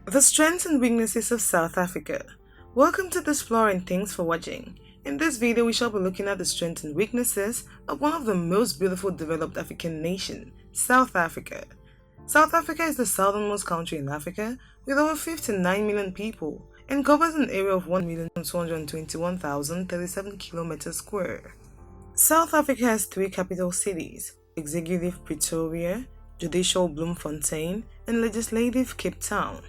The strengths and weaknesses of South Africa. Welcome to Explore and thanks for watching. In this video, we shall be looking at the strengths and weaknesses of one of the most beautiful developed African nation, South Africa. South Africa is the southernmost country in Africa with over 59 million people and covers an area of 1,221,037 kilometers square. South Africa has three capital cities: executive Pretoria, judicial Bloemfontein, and legislative Cape Town.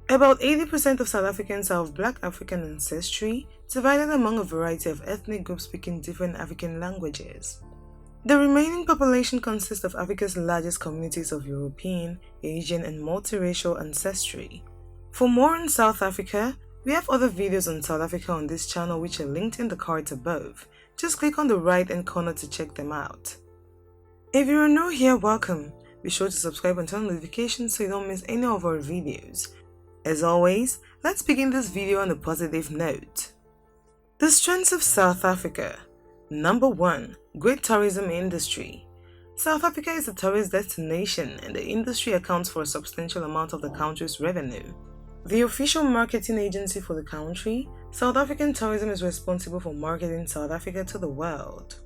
About 80% of South Africans are of Black African ancestry, divided among a variety of ethnic groups speaking different African languages. The remaining population consists of Africa's largest communities of European, Asian, and multiracial ancestry. For more on South Africa, we have other videos on South Africa on this channel which are linked in the cards above. Just click on the right hand corner to check them out. If you are new here, welcome. Be sure to subscribe and turn on notifications so you don't miss any of our videos. As always, let's begin this video on a positive note. The strengths of South Africa. Number 1. Great tourism industry. South Africa is a tourist destination and the industry accounts for a substantial amount of the country's revenue. The official marketing agency for the country, South African Tourism, is responsible for marketing South Africa to the world.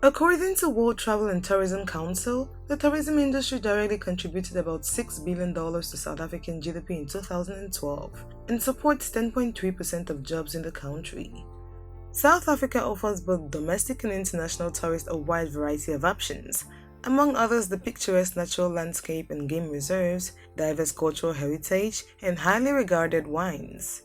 According to World Travel and Tourism Council, the tourism industry directly contributed about $6 billion to South African GDP in 2012 and supports 10.3% of jobs in the country. South Africa offers both domestic and international tourists a wide variety of options, among others the picturesque natural landscape and game reserves, diverse cultural heritage, and highly regarded wines.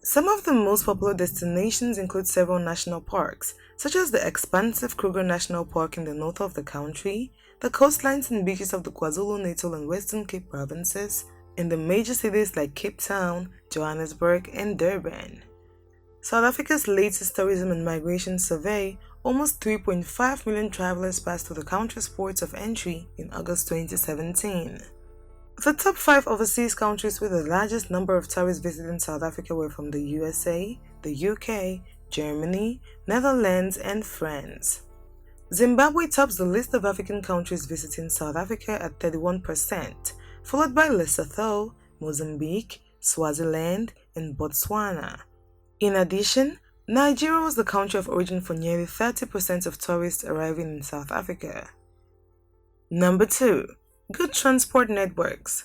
Some of the most popular destinations include several national parks, such as the expansive Kruger National Park in the north of the country, the coastlines and beaches of the KwaZulu-Natal and Western Cape provinces, and the major cities like Cape Town, Johannesburg, and Durban. South Africa's latest tourism and migration survey, almost 3.5 million travelers passed through the country's ports of entry in August 2017. The top 5 overseas countries with the largest number of tourists visiting South Africa were from the USA, the UK, Germany, Netherlands, and France. Zimbabwe tops the list of African countries visiting South Africa at 31%, followed by Lesotho, Mozambique, Swaziland, and Botswana. In addition, Nigeria was the country of origin for nearly 30% of tourists arriving in South Africa. Number 2. Good transport networks.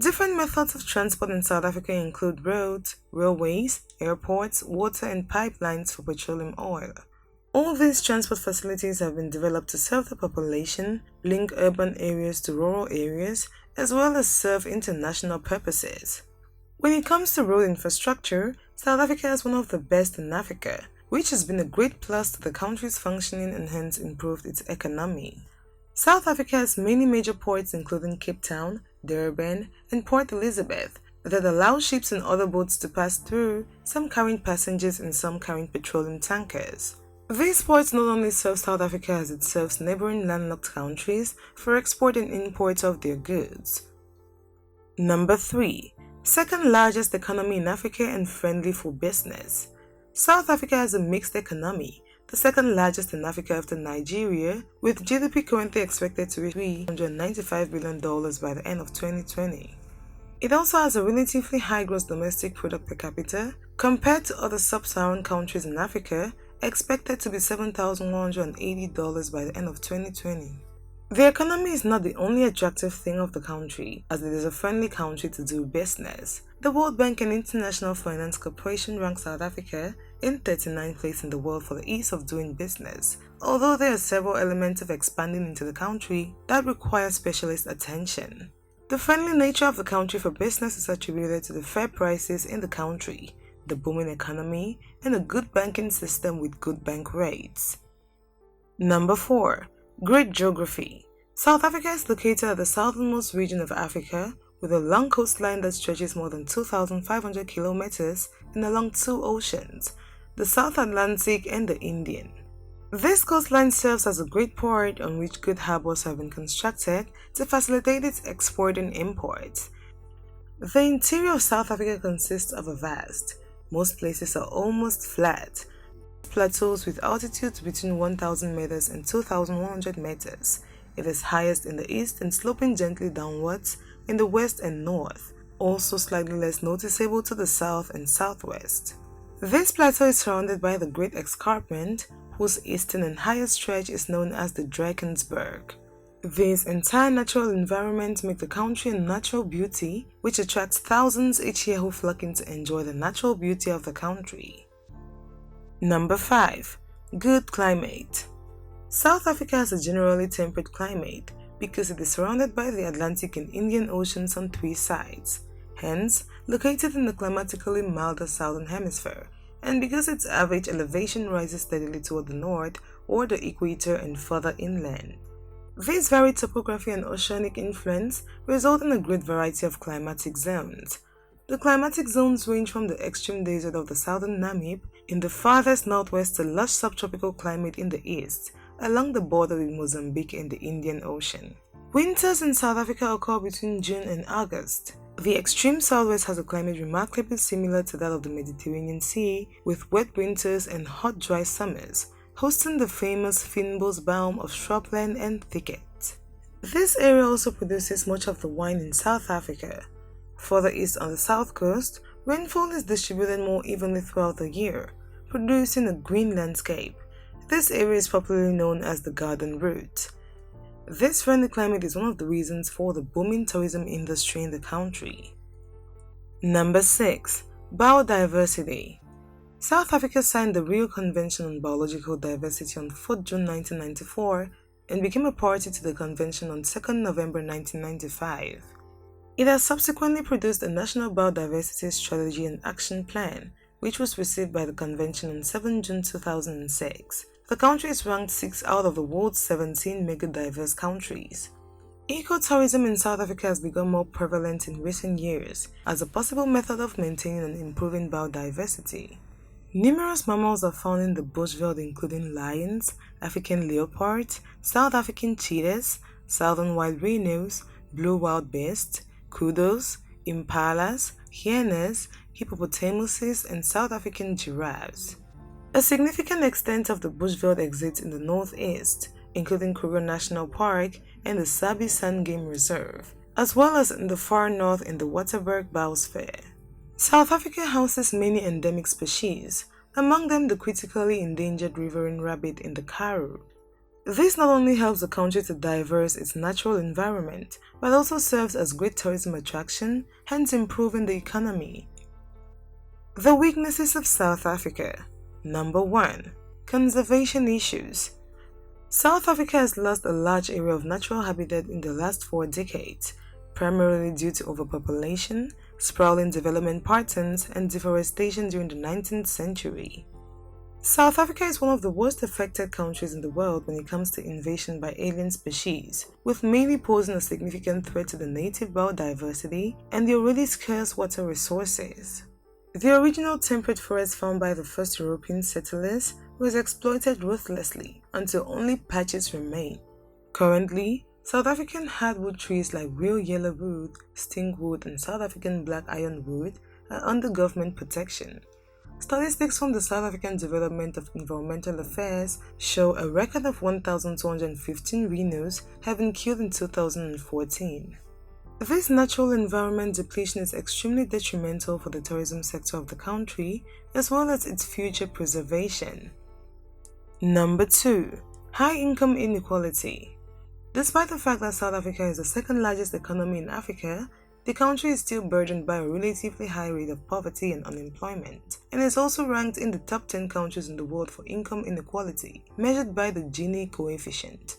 Different methods of transport in South Africa include roads, railways, airports, water, and pipelines for petroleum oil. All these transport facilities have been developed to serve the population, link urban areas to rural areas, as well as serve international purposes. When it comes to road infrastructure, South Africa is one of the best in Africa, which has been a great plus to the country's functioning and hence improved its economy. South Africa has many major ports including Cape Town, Durban, and Port Elizabeth that allow ships and other boats to pass through, some carrying passengers and some carrying petroleum tankers. These ports not only serve South Africa as it serves neighboring landlocked countries for export and import of their goods. Number 3. Second largest economy in Africa and friendly for business. South Africa has a mixed economy, the second largest in Africa after Nigeria, with GDP currently expected to reach $395 billion by the end of 2020. It also has a relatively high gross domestic product per capita compared to other sub-Saharan countries in Africa, expected to be $7,180 by the end of 2020. The economy is not the only attractive thing of the country, as it is a friendly country to do business. The World Bank and International Finance Corporation rank South Africa in 39th place in the world for the ease of doing business, although there are several elements of expanding into the country that require specialist attention. The friendly nature of the country for business is attributed to the fair prices in the country, the booming economy, and a good banking system with good bank rates. Number 4. Great geography. South Africa is located at the southernmost region of Africa with a long coastline that stretches more than 2,500 kilometers and along 2 oceans, the South Atlantic and the Indian. This coastline serves as a great port on which good harbors have been constructed to facilitate its export and import. The interior of South Africa consists of a vast, most places are almost flat, plateaus with altitudes between 1,000 meters and 2,100 meters. It is highest in the east and sloping gently downwards in the west and north. also slightly less noticeable to the south and southwest. This plateau is surrounded by the Great Escarpment, whose eastern and highest stretch is known as the Drakensberg. This entire natural environment makes the country a natural beauty, which attracts thousands each year who flock in to enjoy the natural beauty of the country. Number 5. Good climate. South Africa has a generally temperate climate because it is surrounded by the Atlantic and Indian Oceans on 3 sides, hence located in the climatically milder southern hemisphere, and because its average elevation rises steadily toward the north or the equator and further inland. This varied topography and oceanic influence result in a great variety of climatic zones. The climatic zones range from the extreme desert of the southern Namib in the farthest northwest to lush subtropical climate in the east, along the border with Mozambique and the Indian Ocean. Winters in South Africa occur between June and August. The extreme southwest has a climate remarkably similar to that of the Mediterranean Sea, with wet winters and hot dry summers, hosting the famous fynbos biome of shrubland and thicket. This area also produces much of the wine in South Africa. Further east on the south coast, rainfall is distributed more evenly throughout the year, producing a green landscape. This area is popularly known as the Garden Route. This friendly climate is one of the reasons for the booming tourism industry in the country. Number 6. Biodiversity. South Africa signed the Rio Convention on Biological Diversity on 4 June 1994 and became a party to the convention on 2 November 1995. It has subsequently produced a National Biodiversity Strategy and Action Plan, which was received by the convention on 7 June 2006. The country is ranked 6th out of the world's 17 mega-diverse countries. Ecotourism in South Africa has become more prevalent in recent years as a possible method of maintaining and improving biodiversity. Numerous mammals are found in the bushveld, including lions, African leopards, South African cheetahs, southern wild rhinos, blue wild beasts, kudos, impalas, hyenas, hippopotamuses, and South African giraffes. A significant extent of the bushveld exists in the northeast, including Kruger National Park and the Sabi Sun Game Reserve, as well as in the far north in the Waterberg Biosphere. South Africa houses many endemic species, among them the critically endangered riverine rabbit in the Karoo. This not only helps the country to diverse its natural environment, but also serves as great tourism attraction, hence improving the economy. The weaknesses of South Africa. Number 1. Conservation issues. South Africa has lost a large area of natural habitat in the last 4 decades, primarily due to overpopulation, sprawling development patterns, and deforestation during the 19th century. South Africa is one of the worst affected countries in the world when it comes to invasion by alien species, with mainly posing a significant threat to the native biodiversity and the already scarce water resources. The original temperate forest found by the first European settlers was exploited ruthlessly until only patches remain. Currently, South African hardwood trees like real yellowwood, stinkwood, and South African black ironwood are under government protection. Statistics from the South African Department of Environmental Affairs show a record of 1,215 rhinos have been killed in 2014. This natural environment depletion is extremely detrimental for the tourism sector of the country, as well as its future preservation. Number 2. High income inequality. Despite the fact that South Africa is the second largest economy in Africa, the country is still burdened by a relatively high rate of poverty and unemployment, and is also ranked in the top 10 countries in the world for income inequality, measured by the Gini coefficient.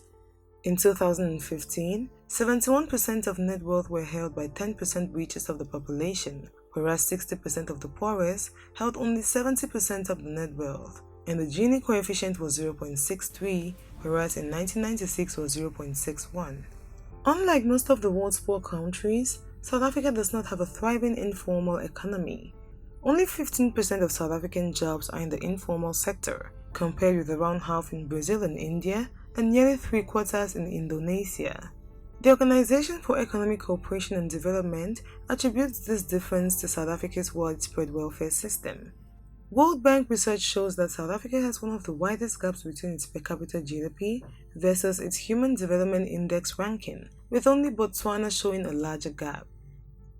In 2015, 71% of net worth were held by 10% richest of the population, whereas 60% of the poorest held only 70% of the net wealth, and the Gini coefficient was 0.63, whereas in 1996 was 0.61. Unlike most of the world's poor countries, South Africa does not have a thriving informal economy. Only 15% of South African jobs are in the informal sector, compared with around half in Brazil and India, and nearly 3/4 in Indonesia. The Organization for Economic Cooperation and Development attributes this difference to South Africa's widespread welfare system. World Bank research shows that South Africa has one of the widest gaps between its per capita GDP versus its Human Development Index ranking, with only Botswana showing a larger gap.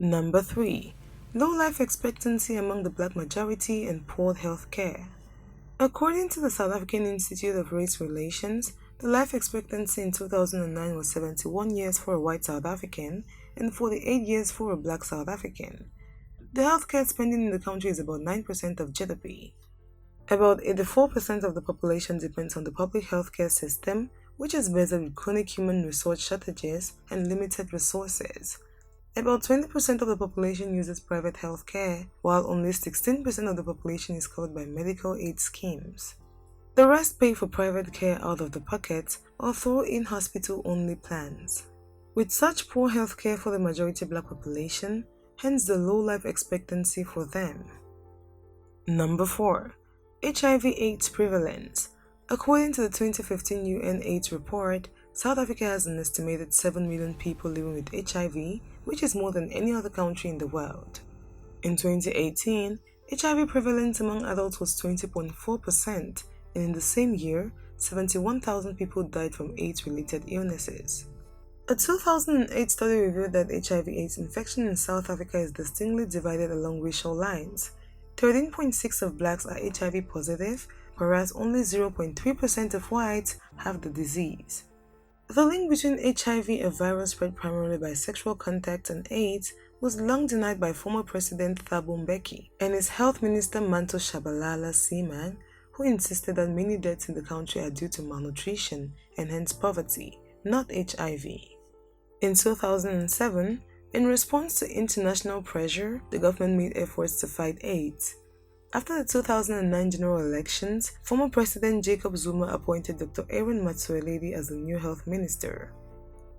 Number 3. Low life expectancy among the black majority and poor health care. According to the South African Institute of Race Relations, the life expectancy in 2009 was 71 years for a white South African and 48 years for a black South African. The healthcare spending in the country is about 9% of GDP. About 84% of the population depends on the public healthcare system, which is burdened with chronic human resource shortages and limited resources. About 20% of the population uses private healthcare, while only 16% of the population is covered by medical aid schemes. The rest pay for private care out of the pocket or through in-hospital-only plans. With such poor healthcare for the majority black population, hence the low life expectancy for them. Number 4. HIV/AIDS prevalence. According to the 2015 UN AIDS report, South Africa has an estimated 7 million people living with HIV, which is more than any other country in the world. In 2018, HIV prevalence among adults was 20.4%, and in the same year, 71,000 people died from AIDS-related illnesses. A 2008 study revealed that HIV/AIDS infection in South Africa is distinctly divided along racial lines. 13.6% of blacks are HIV positive, whereas only 0.3% of whites have the disease. The link between HIV, a virus spread primarily by sexual contact, and AIDS was long denied by former President Thabo Mbeki and his health minister Manto Shabalala Seaman, who insisted that many deaths in the country are due to malnutrition and hence poverty, not HIV. In 2007, in response to international pressure, the government made efforts to fight AIDS. After the 2009 general elections, former President Jacob Zuma appointed Dr. Aaron Motsoaledi as the new health minister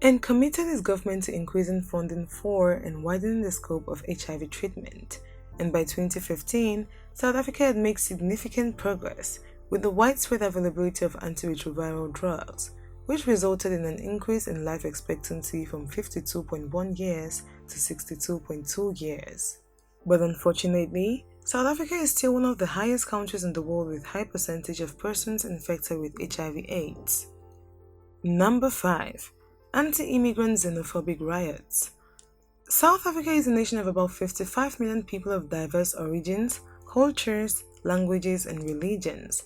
and committed his government to increasing funding for and widening the scope of HIV treatment. And by 2015, South Africa had made significant progress with the widespread availability of antiretroviral drugs, which resulted in an increase in life expectancy from 52.1 years to 62.2 years. But unfortunately, South Africa is still one of the highest countries in the world with high percentage of persons infected with HIV/AIDS. Number 5. Anti-immigrant xenophobic riots. South Africa is a nation of about 55 million people of diverse origins, cultures, languages, and religions.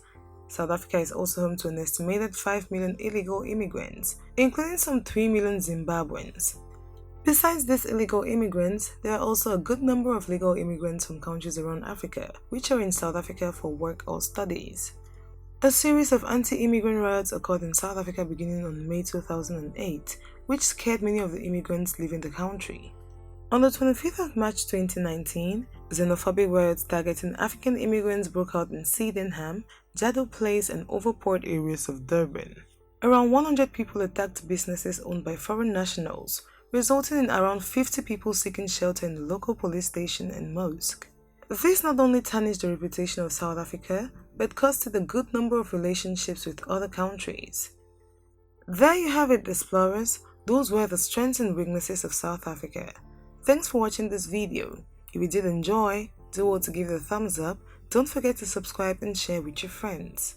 South Africa is also home to an estimated 5 million illegal immigrants, including some 3 million Zimbabweans. Besides these illegal immigrants, there are also a good number of legal immigrants from countries around Africa, which are in South Africa for work or studies. A series of anti-immigrant riots occurred in South Africa beginning on May 2008, which scared many of the immigrants leaving the country. On the 25th of March 2019, xenophobic riots targeting African immigrants broke out in Sydenham, Jado Place, and Overport areas of Durban. Around 100 people attacked businesses owned by foreign nationals, resulting in around 50 people seeking shelter in the local police station and mosque. This not only tarnished the reputation of South Africa, but costed a good number of relationships with other countries. There you have it, explorers. Those were the strengths and weaknesses of South Africa. Thanks for watching this video. If you did enjoy, do well to give it a thumbs up. Don't forget to subscribe and share with your friends.